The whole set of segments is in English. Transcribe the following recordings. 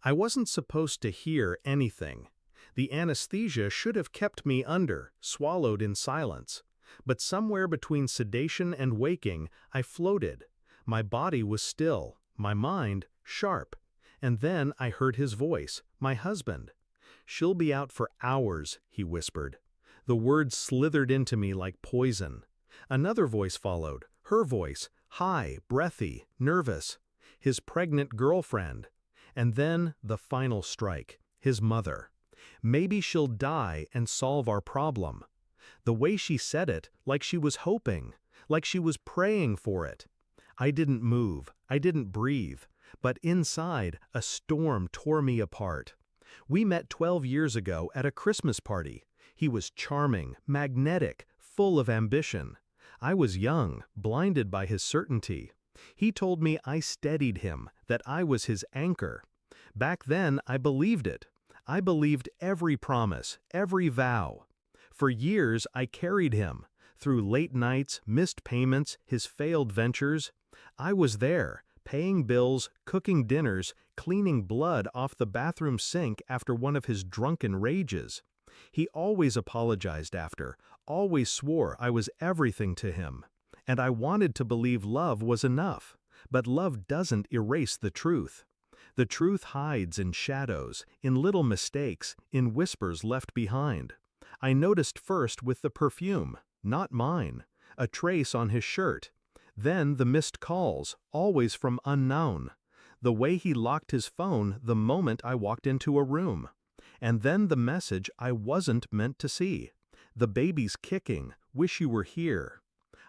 I wasn't supposed to hear anything. The anesthesia should have kept me swallowed in silence. But somewhere between sedation and waking, I floated. My body was still, my mind sharp. And then I heard his voice, my husband. "She'll be out for hours," he whispered. The words slithered into me like poison. Another voice followed, her voice, high, breathy, nervous. His pregnant girlfriend. And then the final strike, his mother. "Maybe she'll die and solve our problem." The way she said it, like she was hoping, like she was praying for it. I didn't move, I didn't breathe, but inside, a storm tore me apart. We met 12 years ago at a Christmas party. He was charming, magnetic, full of ambition. I was young, blinded by his certainty. He told me I steadied him, that I was his anchor. Back then, I believed it. I believed every promise, every vow. For years, I carried him, through late nights, missed payments, his failed ventures. I was there, paying bills, cooking dinners, cleaning blood off the bathroom sink after one of his drunken rages. He always apologized after, always swore I was everything to him. And I wanted to believe love was enough, but love doesn't erase the truth. The truth hides in shadows, in little mistakes, in whispers left behind. I noticed first with the perfume, not mine, a trace on his shirt. Then the missed calls, always from unknown. The way he locked his phone the moment I walked into a room. And then the message I wasn't meant to see. "The baby's kicking, wish you were here."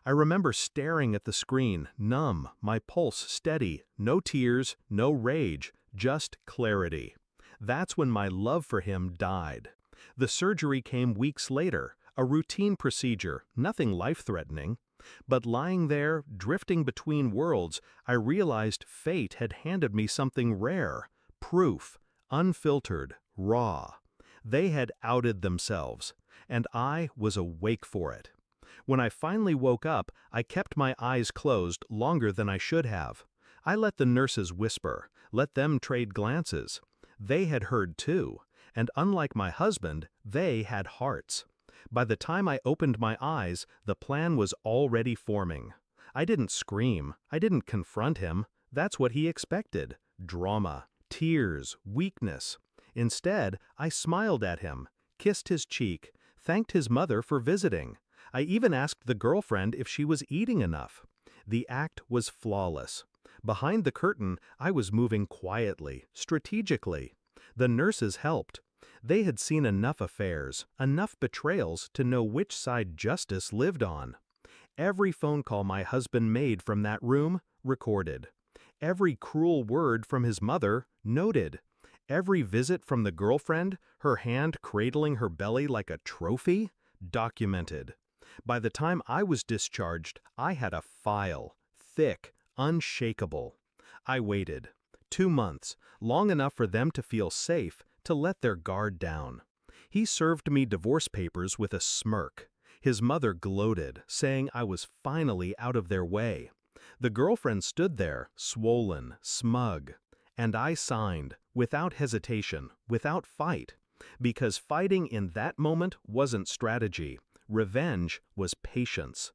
I remember staring at the screen, numb, my pulse steady, no tears, no rage, just clarity. That's when my love for him died. The surgery came weeks later, a routine procedure, nothing life-threatening. But lying there, drifting between worlds, I realized fate had handed me something rare, proof, unfiltered, raw. They had outed themselves, and I was awake for it. When I finally woke up, I kept my eyes closed longer than I should have. I let the nurses whisper, let them trade glances. They had heard too, and unlike my husband, they had hearts. By the time I opened my eyes, the plan was already forming. I didn't scream, I didn't confront him. That's what he expected. Drama, tears, weakness. Instead, I smiled at him, kissed his cheek, thanked his mother for visiting. I even asked the girlfriend if she was eating enough. The act was flawless. Behind the curtain, I was moving quietly, strategically. The nurses helped. They had seen enough affairs, enough betrayals to know which side justice lived on. Every phone call my husband made from that room, recorded. Every cruel word from his mother, noted. Every visit from the girlfriend, her hand cradling her belly like a trophy, documented. By the time I was discharged, I had a file, thick, unshakable. I waited. 2 months, long enough for them to feel safe, to let their guard down. He served me divorce papers with a smirk. His mother gloated, saying I was finally out of their way. The girlfriend stood there, swollen, smug. And I signed, without hesitation, without fight. Because fighting in that moment wasn't strategy. Revenge was patience.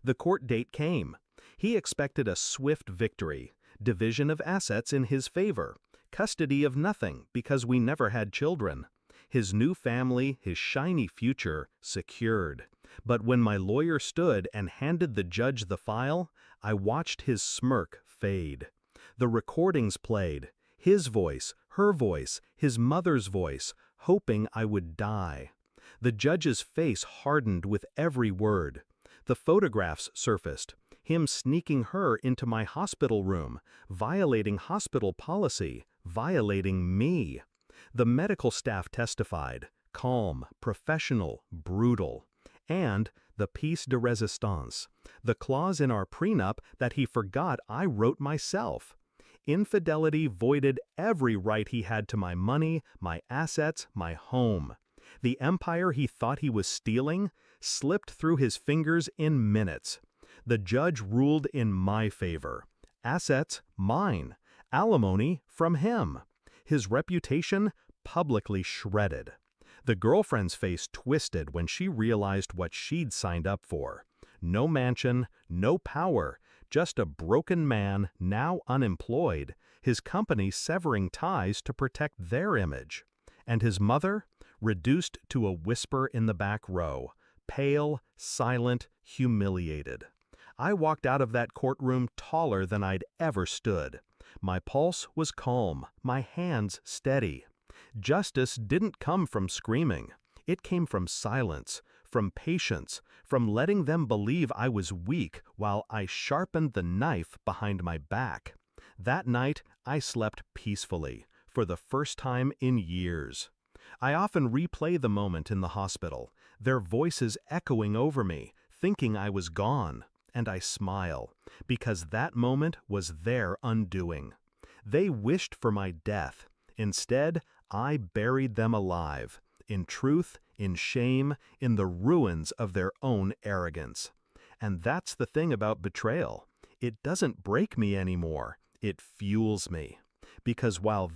The court date came. He expected a swift victory, division of assets in his favor, custody of nothing because we never had children. His new family, his shiny future, secured. But when my lawyer stood and handed the judge the file, I watched his smirk fade. The recordings played, his voice, her voice, his mother's voice, hoping I would die. The judge's face hardened with every word. The photographs surfaced, him sneaking her into my hospital room, violating hospital policy, violating me. The medical staff testified, calm, professional, brutal. And the piece de resistance, the clause in our prenup that he forgot I wrote myself. Infidelity voided every right he had to my money, my assets, my home. The empire he thought he was stealing slipped through his fingers in minutes. The judge ruled in my favor. Assets, mine. Alimony, from him. his reputation publicly shredded. The girlfriend's face twisted when she realized what she'd signed up for. No mansion, no power, just a broken man now unemployed, his company severing ties to protect their image. And his mother, reduced to a whisper in the back row, pale, silent, humiliated. I walked out of that courtroom taller than I'd ever stood. My pulse was calm, my hands steady. Justice didn't come from screaming. It came from silence, from patience, from letting them believe I was weak while I sharpened the knife behind my back. That night, I slept peacefully, for the first time in years. I often replay the moment in the hospital, their voices echoing over me, thinking I was gone, and I smile, because that moment was their undoing. They wished for my death. Instead, I buried them alive, in truth, in shame, in the ruins of their own arrogance. And that's the thing about betrayal. It doesn't break me anymore. It fuels me. Because while